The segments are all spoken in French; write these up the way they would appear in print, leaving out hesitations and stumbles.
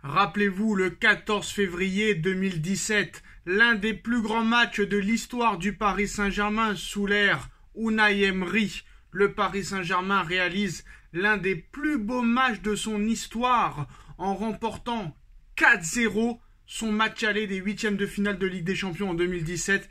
Rappelez-vous, le 14 février 2017, l'un des plus grands matchs de l'histoire du Paris Saint-Germain sous l'ère Unai Emery. Le Paris Saint-Germain réalise l'un des plus beaux matchs de son histoire en remportant 4-0 son match aller des huitièmes de finale de Ligue des Champions en 2017.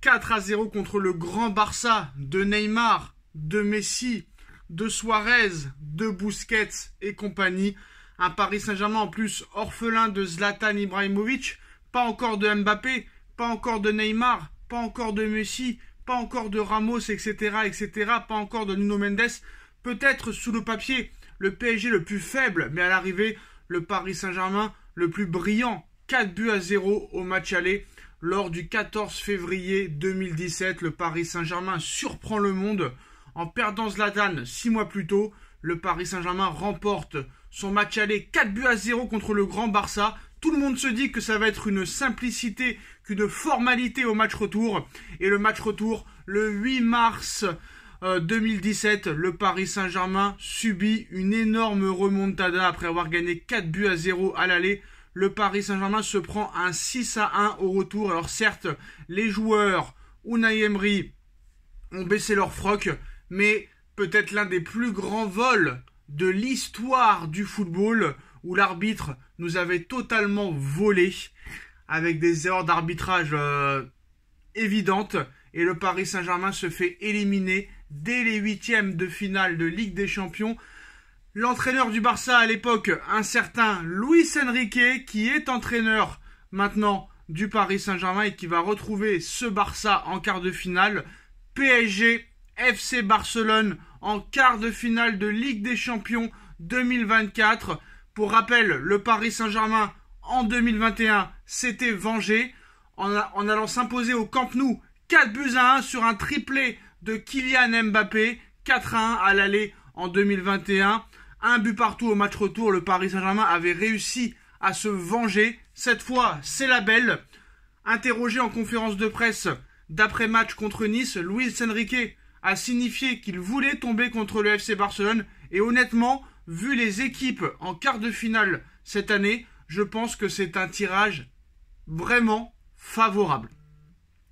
4-0 contre le grand Barça de Neymar, de Messi, de Suarez, de Busquets et compagnie. Un Paris Saint-Germain en plus orphelin de Zlatan Ibrahimovic, pas encore de Mbappé, pas encore de Neymar, pas encore de Messi, pas encore de Ramos, etc., pas encore de Nuno Mendes. Peut-être sous le papier, le PSG le plus faible, mais à l'arrivée, le Paris Saint-Germain le plus brillant. 4-0 au match aller. Lors du 14 février 2017, le Paris Saint-Germain surprend le monde. En perdant Zlatan 6 mois plus tôt, le Paris Saint-Germain remporte son match aller 4-0 contre le grand Barça. Tout le monde se dit que ça va être une simplicité, qu'une formalité au match retour. Et le match retour, le 8 mars 2017, le Paris Saint-Germain subit une énorme remontada après avoir gagné 4-0 à l'aller. Le Paris Saint-Germain se prend un 6-1 au retour. Alors certes, les joueurs Unai Emery ont baissé leur froc, mais peut-être l'un des plus grands vols de l'histoire du football, où l'arbitre nous avait totalement volé, avec des erreurs d'arbitrage évidentes, et le Paris Saint-Germain se fait éliminer dès les huitièmes de finale de Ligue des Champions. L'entraîneur du Barça à l'époque, un certain Luis Enrique, qui est entraîneur maintenant du Paris Saint-Germain et qui va retrouver ce Barça en quart de finale. PSG, FC Barcelone en quart de finale de Ligue des Champions 2024. Pour rappel, le Paris Saint-Germain en 2021 s'était vengé en allant s'imposer au Camp Nou 4-1 sur un triplé de Kylian Mbappé, 4-1 à l'aller en 2021. Un but partout au match retour, le Paris Saint-Germain avait réussi à se venger. Cette fois, c'est la belle. Interrogé en conférence de presse d'après-match contre Nice, Luis Enrique a signifié qu'il voulait tomber contre le FC Barcelone. Et honnêtement, vu les équipes en quart de finale cette année, je pense que c'est un tirage vraiment favorable.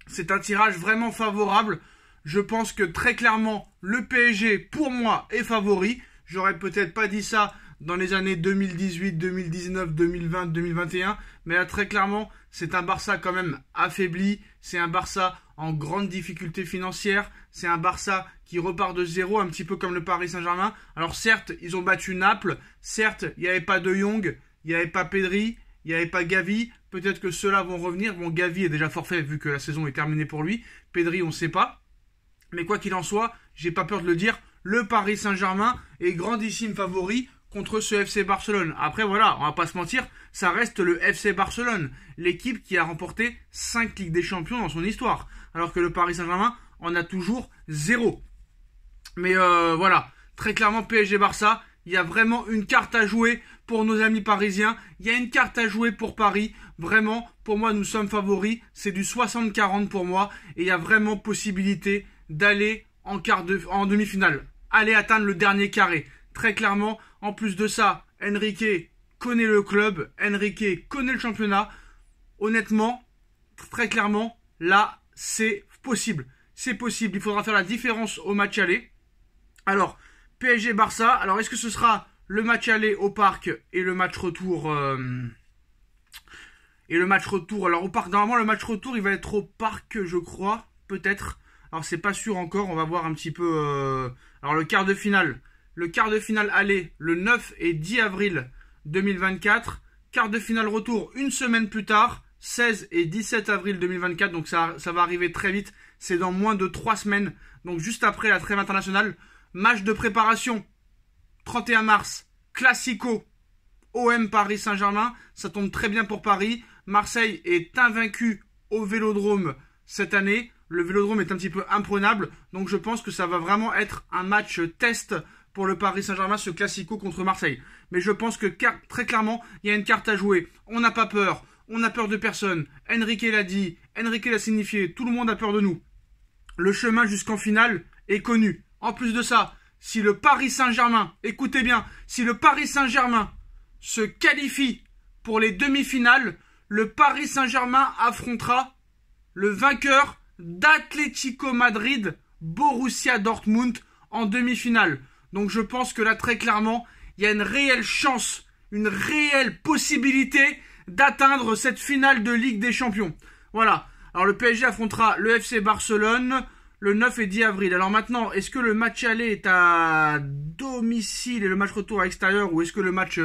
C'est un tirage vraiment favorable. Je pense que très clairement, le PSG, pour moi, est favori. J'aurais peut-être pas dit ça dans les années 2018, 2019, 2020, 2021. Mais là, très clairement, c'est un Barça quand même affaibli. C'est un Barça en grande difficulté financière. C'est un Barça qui repart de zéro, un petit peu comme le Paris Saint-Germain. Alors certes, ils ont battu Naples. Certes, il n'y avait pas De Jong, il n'y avait pas Pedri, il n'y avait pas Gavi. Peut-être que ceux-là vont revenir. Bon, Gavi est déjà forfait vu que la saison est terminée pour lui. Pedri, on ne sait pas. Mais quoi qu'il en soit, j'ai pas peur de le dire, le Paris Saint-Germain est grandissime favori contre ce FC Barcelone. Après voilà, on va pas se mentir, ça reste le FC Barcelone, l'équipe qui a remporté 5 Ligues des Champions dans son histoire, alors que le Paris Saint-Germain en a toujours 0. Mais voilà, très clairement PSG-Barça, il y a vraiment une carte à jouer pour nos amis parisiens, il y a une carte à jouer pour Paris, vraiment, pour moi nous sommes favoris, c'est du 60-40 pour moi, et il y a vraiment possibilité d'aller en demi-finale, aller atteindre le dernier carré. Très clairement, en plus de ça, Enrique connaît le club, Enrique connaît le championnat. Honnêtement, très clairement, là, c'est possible. C'est possible, il faudra faire la différence au match aller. Alors, PSG-Barça, alors est-ce que ce sera le match aller au parc et le match retour alors au parc, normalement le match retour, il va être au parc, je crois, peut-être. Alors c'est pas sûr encore, on va voir un petit peu. Alors le quart de finale aller le 9 et 10 avril 2024. Quart de finale retour une semaine plus tard, 16 et 17 avril 2024. Donc ça va arriver très vite, c'est dans moins de 3 semaines. Donc juste après la trêve internationale. Match de préparation, 31 mars, Classico, OM Paris Saint-Germain. Ça tombe très bien pour Paris. Marseille est invaincu au Vélodrome cette année. Le Vélodrome est un petit peu imprenable, donc je pense que ça va vraiment être un match test pour le Paris Saint-Germain, ce Classico contre Marseille. Mais je pense que très clairement, il y a une carte à jouer. On n'a pas peur, on n'a peur de personne. Enrique l'a dit, Enrique l'a signifié, tout le monde a peur de nous. Le chemin jusqu'en finale est connu. En plus de ça, si le Paris Saint-Germain, écoutez bien, si le Paris Saint-Germain se qualifie pour les demi-finales, le Paris Saint-Germain affrontera le vainqueur d'Atlético Madrid, Borussia Dortmund en demi-finale. Donc je pense que là, très clairement, il y a une réelle chance, une réelle possibilité d'atteindre cette finale de Ligue des Champions. Voilà. Alors le PSG affrontera le FC Barcelone le 9 et 10 avril. Alors maintenant, est-ce que le match aller est à domicile et le match retour à l'extérieur, ou est-ce que le match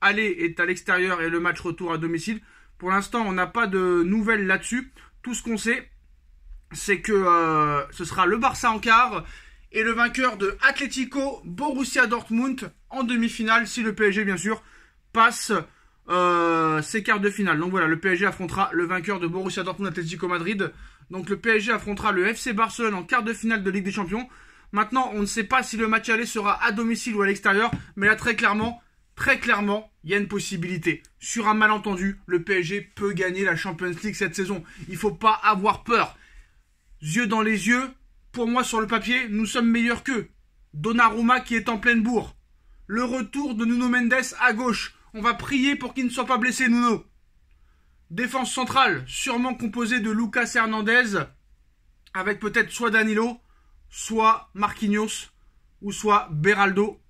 aller est à l'extérieur et le match retour à domicile? Pour l'instant, on n'a pas de nouvelles là-dessus. Tout ce qu'on sait, c'est que ce sera le Barça en quart et le vainqueur de Atlético Borussia Dortmund en demi-finale, si le PSG, bien sûr, passe ses quarts de finale. Donc voilà, le PSG affrontera le vainqueur de Borussia Dortmund Atlético Madrid. Donc le PSG affrontera le FC Barcelone en quart de finale de Ligue des Champions. Maintenant, on ne sait pas si le match aller sera à domicile ou à l'extérieur, mais là, très clairement, il y a une possibilité. Sur un malentendu, le PSG peut gagner la Champions League cette saison. Il ne faut pas avoir peur. Yeux dans les yeux, pour moi, sur le papier, nous sommes meilleurs qu'eux. Donnarumma qui est en pleine bourre. Le retour de Nuno Mendes à gauche. On va prier pour qu'il ne soit pas blessé, Nuno. Défense centrale, sûrement composée de Lucas Hernandez, avec peut-être soit Danilo, soit Marquinhos, ou soit Beraldo.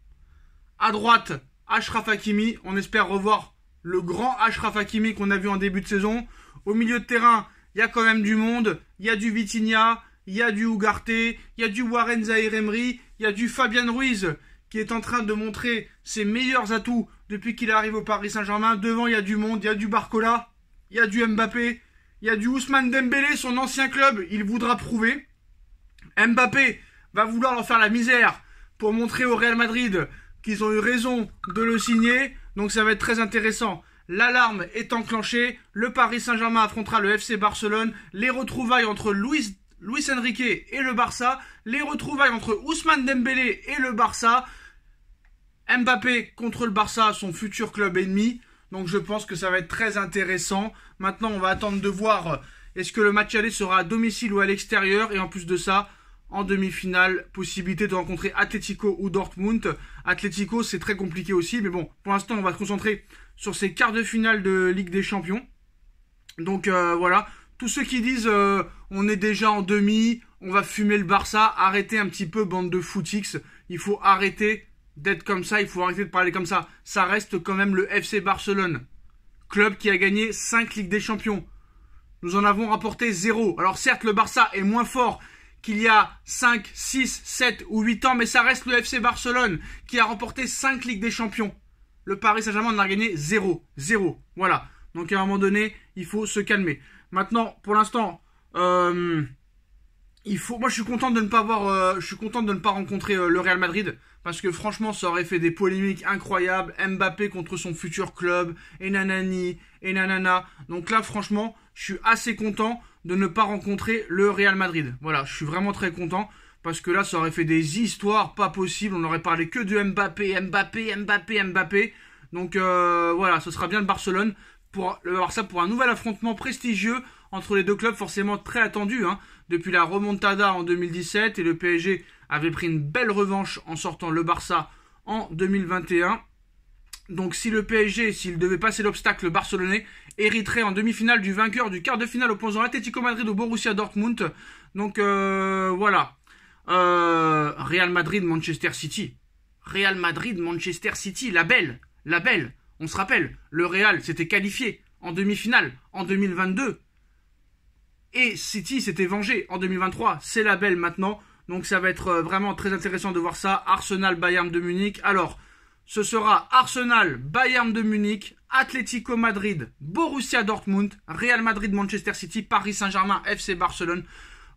À droite, Achraf Hakimi. On espère revoir le grand Achraf Hakimi qu'on a vu en début de saison. Au milieu de terrain, il y a quand même du monde. Il y a du Vitinha, il y a du Ugarte, il y a du Warren Zaïre-Emery, il y a du Fabian Ruiz qui est en train de montrer ses meilleurs atouts depuis qu'il arrive au Paris Saint-Germain. Devant, il y a du monde, il y a du Barcola, il y a du Mbappé, il y a du Ousmane Dembélé, son ancien club, il voudra prouver. Mbappé va vouloir leur faire la misère pour montrer au Real Madrid qu'ils ont eu raison de le signer. Donc ça va être très intéressant. L'alarme est enclenchée. Le Paris Saint-Germain affrontera le FC Barcelone. Les retrouvailles entre Luis Enrique et le Barça. Les retrouvailles entre Ousmane Dembélé et le Barça. Mbappé contre le Barça, son futur club ennemi. Donc je pense que ça va être très intéressant. Maintenant, on va attendre de voir est-ce que le match aller sera à domicile ou à l'extérieur. Et en plus de ça, en demi-finale, possibilité de rencontrer Atlético ou Dortmund. Atlético, c'est très compliqué aussi. Mais bon, pour l'instant, on va se concentrer sur ces quarts de finale de Ligue des Champions. Donc voilà. Tous ceux qui disent on est déjà en demi, on va fumer le Barça, arrêtez un petit peu, bande de footix. Il faut arrêter d'être comme ça, il faut arrêter de parler comme ça. Ça reste quand même le FC Barcelone. Club qui a gagné 5 Ligues des Champions. Nous en avons rapporté 0. Alors certes, le Barça est moins fort qu'il y a 5, 6, 7 ou 8 ans, mais ça reste le FC Barcelone qui a remporté 5 Ligues des Champions. Le Paris Saint-Germain en a gagné 0. 0. Voilà. Donc à un moment donné, il faut se calmer. Maintenant, pour l'instant, moi je suis content de ne pas avoir, je suis content de ne pas rencontrer le Real Madrid, parce que franchement, ça aurait fait des polémiques incroyables. Mbappé contre son futur club, et nanani, et nanana. Donc là, franchement, je suis assez content de ne pas rencontrer le Real Madrid. Voilà, je suis vraiment très content, parce que là, ça aurait fait des histoires pas possibles. On aurait parlé que de Mbappé. Donc voilà, ce sera bien le Barcelone pour le Barça pour un nouvel affrontement prestigieux entre les deux clubs, forcément très attendu depuis la remontada en 2017, et le PSG avait pris une belle revanche en sortant le Barça en 2021. Donc si le PSG, s'il devait passer l'obstacle barcelonais, hériterait en demi-finale du vainqueur du quart de finale opposant Atlético Madrid au Borussia Dortmund. Donc voilà. Real Madrid, Manchester City. Real Madrid, Manchester City, la belle. On se rappelle, le Real s'était qualifié en demi-finale en 2022. Et City s'était vengé en 2023. C'est la belle maintenant. Donc ça va être vraiment très intéressant de voir ça. Arsenal, Bayern de Munich. Alors, ce sera Arsenal, Bayern de Munich, Atlético Madrid, Borussia Dortmund, Real Madrid, Manchester City, Paris Saint-Germain, FC Barcelone.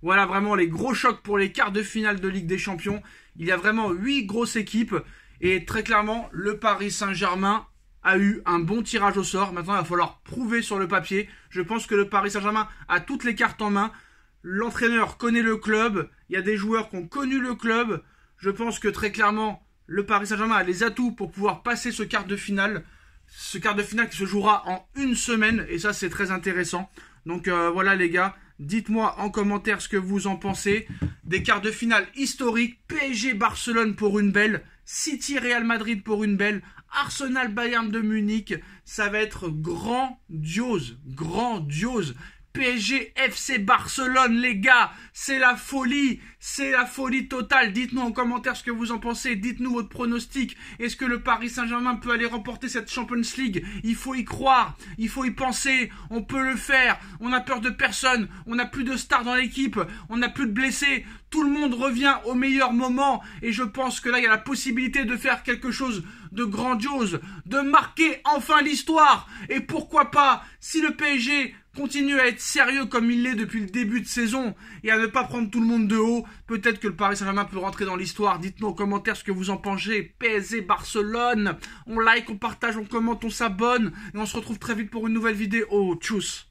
Voilà vraiment les gros chocs pour les quarts de finale de Ligue des Champions. Il y a vraiment 8 grosses équipes. Et très clairement, le Paris Saint-Germain a eu un bon tirage au sort. Maintenant, il va falloir prouver sur le papier. Je pense que le Paris Saint-Germain a toutes les cartes en main. L'entraîneur connaît le club. Il y a des joueurs qui ont connu le club. Je pense que très clairement, le Paris Saint-Germain a les atouts pour pouvoir passer ce quart de finale. Ce quart de finale qui se jouera en une semaine. Et ça, c'est très intéressant. Donc voilà les gars. Dites-moi en commentaire ce que vous en pensez. Des quarts de finale historiques. PSG Barcelone pour une belle. City Real Madrid pour une belle. Arsenal-Bayern de Munich, ça va être grandiose, grandiose. PSG FC Barcelone, les gars, c'est la folie totale. Dites-nous en commentaire ce que vous en pensez, dites-nous votre pronostic. Est-ce que le Paris Saint-Germain peut aller remporter cette Champions League? Il faut y croire, il faut y penser, on peut le faire. On n'a peur de personne, on n'a plus de stars dans l'équipe, on n'a plus de blessés. Tout le monde revient au meilleur moment et je pense que là, il y a la possibilité de faire quelque chose de grandiose, de marquer enfin l'histoire. Et pourquoi pas, si le PSG continue à être sérieux comme il l'est depuis le début de saison et à ne pas prendre tout le monde de haut, peut-être que le Paris Saint-Germain peut rentrer dans l'histoire. Dites-nous en commentaire ce que vous en pensez. PSG Barcelone, on like, on partage, on commente, on s'abonne et on se retrouve très vite pour une nouvelle vidéo. Tchuss.